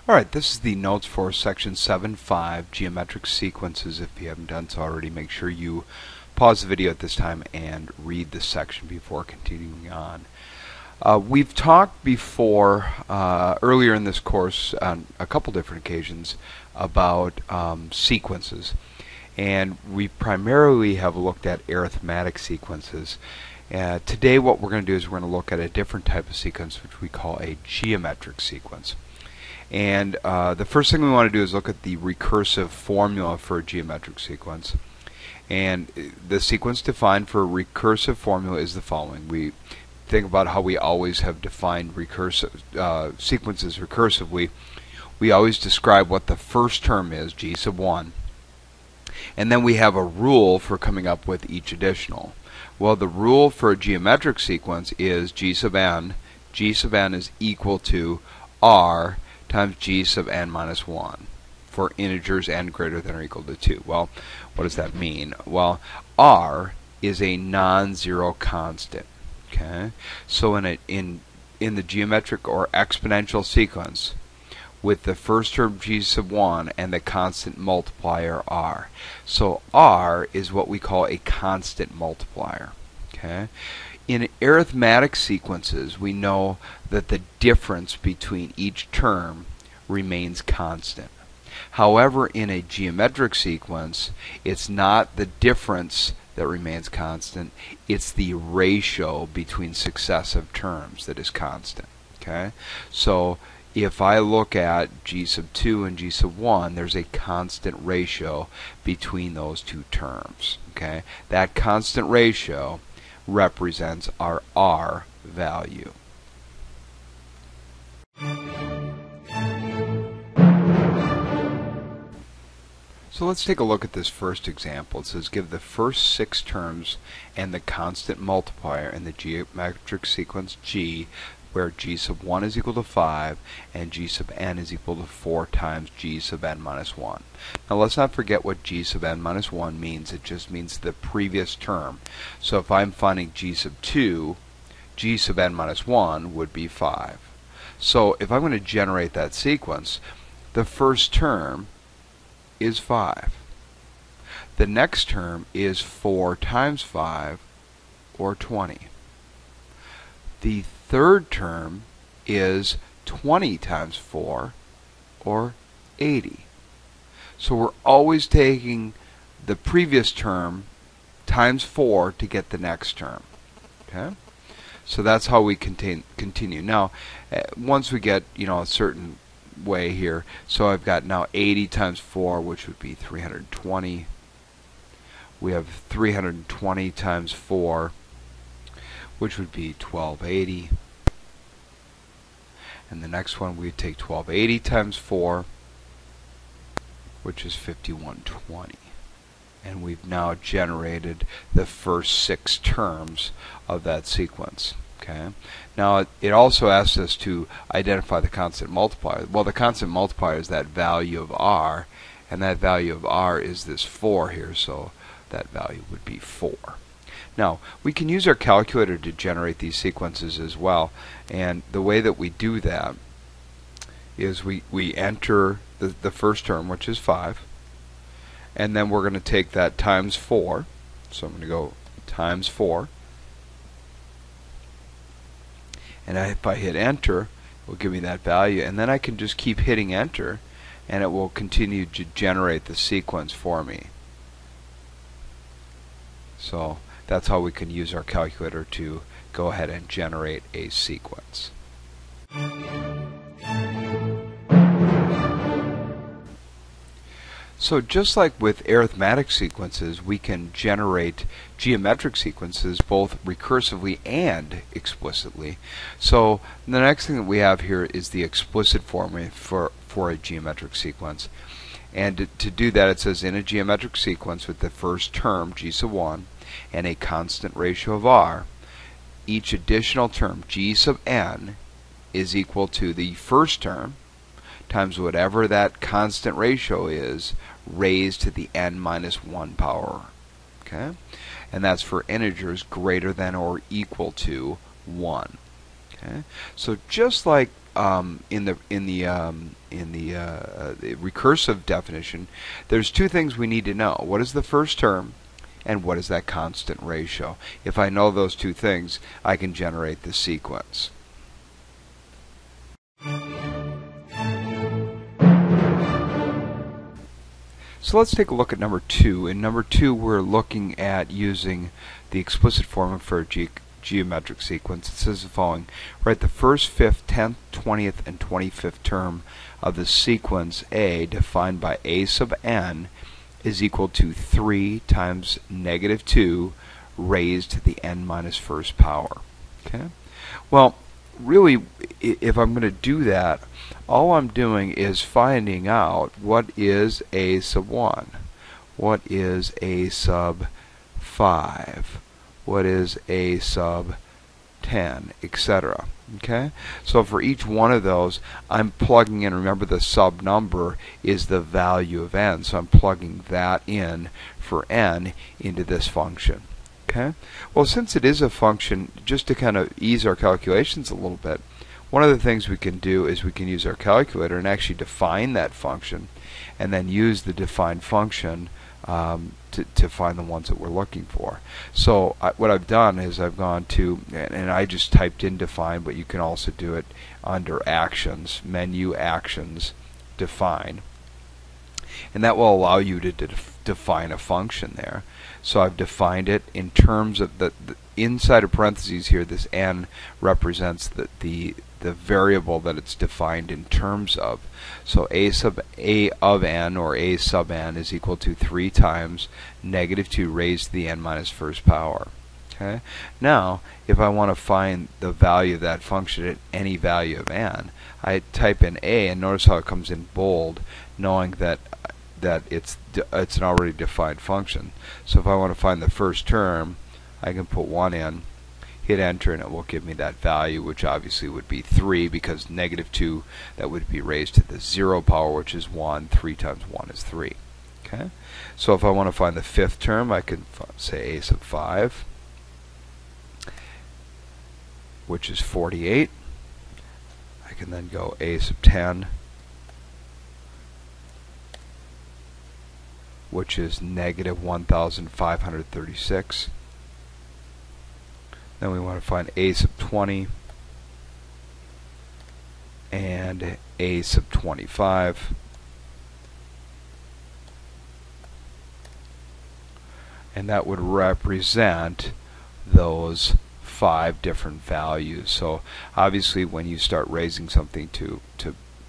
Alright, this is the notes for section 7.5, geometric sequences. If you haven't done so already, make sure you pause the video at this time and read this section before continuing on. We've talked before, earlier in this course, on a couple different occasions, about sequences. And we primarily have looked at arithmetic sequences. Today what we're going to do is we're going to look at a different type of sequence, which we call a geometric sequence. And the first thing we want to do is look at the recursive formula for a geometric sequence. And the sequence defined for a recursive formula is the following. We think about how we always have defined recursive sequences recursively. We always describe what the first term is, g sub 1. And then we have a rule for coming up with each additional. Well, the rule for a geometric sequence is g sub n. G sub n is equal to r times g sub n minus 1 for integers n greater than or equal to 2. Well, what does that mean? Well, r is a non-zero constant. Okay, so in the geometric or exponential sequence, with the first term g sub 1 and the constant multiplier r. So r is what we call a constant multiplier. Okay? In arithmetic sequences, we know that the difference between each term remains constant. However, in a geometric sequence, it's not the difference that remains constant, it's the ratio between successive terms that is constant. Okay? So if I look at g sub 2 and g sub 1, there's a constant ratio between those two terms. Okay? That constant ratio represents our r value. So let's take a look at this first example. It says give the first 6 terms and the constant multiplier in the geometric sequence g, where g sub 1 is equal to 5 and g sub n is equal to 4 times g sub n minus 1. Now let's not forget what g sub n minus 1 means. It just means the previous term. So if I'm finding g sub 2, g sub n minus 1 would be 5. So if I'm going to generate that sequence, the first term is 5. The next term is 4 times 5, or 20. The third term is 20 times 4, or 80. So we're always taking the previous term times 4 to get the next term. Okay? So that's how we continue. Now, once we get, a certain way here, so I've got now 80 times 4, which would be 320. We have 320 times 4, which would be 1280. And the next one, we take 1280 times 4, which is 5120. And we've now generated the first 6 terms of that sequence. Okay. Now it also asks us to identify the constant multiplier. Well, the constant multiplier is that value of r, and that value of r is this 4 here, so that value would be 4. Now, we can use our calculator to generate these sequences as well, and the way that we do that is we enter the first term, which is 5, and then we're going to take that times 4, so I'm going to go times 4, and if I hit enter, it will give me that value, and then I can just keep hitting enter, and it will continue to generate the sequence for me. So that's how we can use our calculator to go ahead and generate a sequence. So just like with arithmetic sequences, we can generate geometric sequences both recursively and explicitly. So the next thing that we have here is the explicit formula for a geometric sequence. And to do that, it says in a geometric sequence with the first term, g sub 1, and a constant ratio of r, each additional term, g sub n, is equal to the first term times whatever that constant ratio is raised to the n minus 1 power. Okay? And that's for integers greater than or equal to 1. Okay? So just like the recursive definition, there's two things we need to know. What is the first term, and what is that constant ratio? If I know those two things, I can generate the sequence. So let's take a look at number 2. In number 2, we're looking at using the explicit formula for a geometric sequence. It says the following: write the first, 5th, 10th, 20th, and 25th term of the sequence A defined by a sub n is equal to 3 times negative 2 raised to the n minus first power. Okay? Well, really, if I'm going to do that, all I'm doing is finding out what is a sub 1, what is a sub 5, what is a sub 10, etc. Okay? So for each one of those, I'm plugging in, remember the sub number is the value of n, so I'm plugging that in for n into this function. Okay? Well, since it is a function, just to kind of ease our calculations a little bit, one of the things we can do is we can use our calculator and actually define that function, and then use the defined function to find the ones that we're looking for. So what I've done is I've gone to, and I just typed in define, but you can also do it under actions, menu actions, define. And that will allow you to define a function there. So I've defined it in terms of the inside of parentheses here. This n represents the variable that it's defined in terms of. So a of n, or a sub n, is equal to 3 times negative 2 raised to the n minus first power. Okay. Now, if I want to find the value of that function at any value of n, I type in a, and notice how it comes in bold, knowing that it's an already defined function. So if I want to find the first term, I can put 1 in, hit enter, and it will give me that value, which obviously would be 3, because negative 2, that would be raised to the 0 power, which is 1. 3 times 1 is 3. Okay. So if I want to find the 5th term, I can say a sub 5, which is 48. I can then go a sub 10, which is negative 1,536. Then we want to find a sub 20 and a sub 25. And that would represent those 5 different values. So obviously when you start raising something to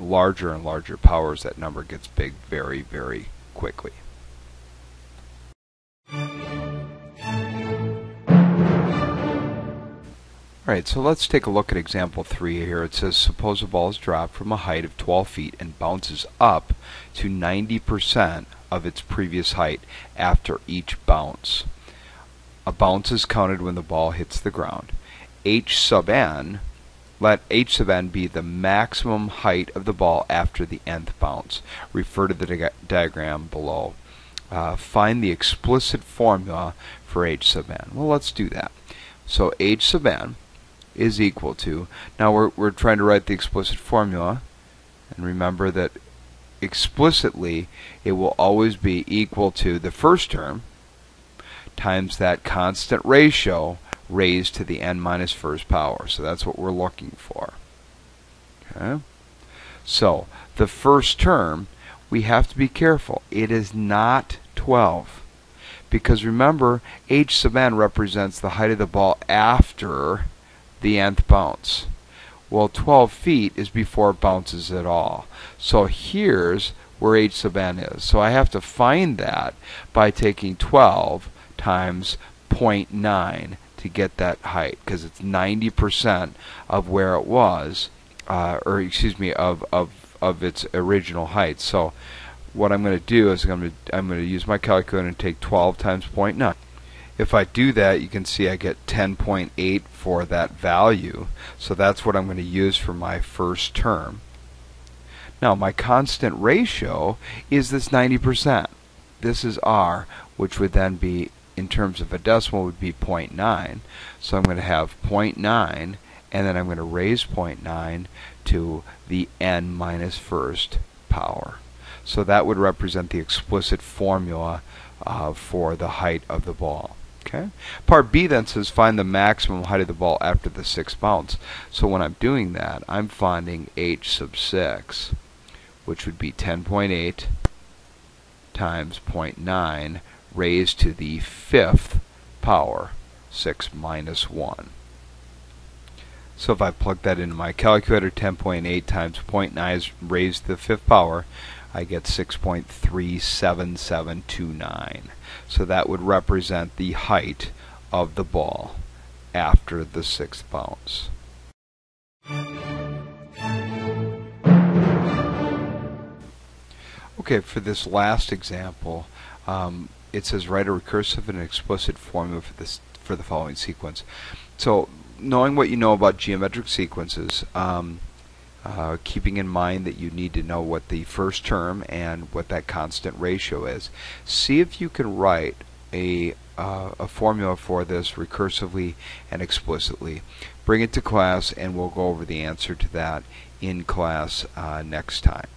larger and larger powers, that number gets big very, very quickly. Alright, so let's take a look at example 3 here. It says, suppose a ball is dropped from a height of 12 feet and bounces up to 90% of its previous height after each bounce. A bounce is counted when the ball hits the ground. H sub n, let H sub n be the maximum height of the ball after the nth bounce. Refer to the diagram below. Find the explicit formula for H sub n. Well, let's do that. So H sub n is equal to, now we're trying to write the explicit formula, and remember that explicitly it will always be equal to the first term times that constant ratio raised to the n minus first power. So that's what we're looking for. Okay? So the first term, we have to be careful. It is not 12. Because remember, H sub n represents the height of the ball after the nth bounce. Well, 12 feet is before it bounces at all. So here's where H sub n is. So I have to find that by taking 12 times 0.9 to get that height, because it's 90% of where it was, of its original height. So what I'm going to do is I'm going to use my calculator and take 12 times 0.9. If I do that, you can see I get 10.8 for that value. So that's what I'm going to use for my first term. Now my constant ratio is this 90%. This is R, which would then be, in terms of a decimal, would be 0.9. So I'm going to have 0.9 and then I'm going to raise 0.9 to the n minus first power. So that would represent the explicit formula for the height of the ball. Okay. Part B then says find the maximum height of the ball after the sixth bounce. So when I'm doing that, I'm finding h sub 6, which would be 10.8 times 0.9 raised to the fifth power, 6 minus 1. So if I plug that into my calculator, 10.8 times 0.9 is raised to the fifth power, I get 6.37729. So that would represent the height of the ball after the sixth bounce. Okay, for this last example, it says write a recursive and explicit formula for the following sequence. So knowing what you know about geometric sequences, keeping in mind that you need to know what the first term and what that constant ratio is, see if you can write a formula for this recursively and explicitly. Bring it to class and we'll go over the answer to that in class next time.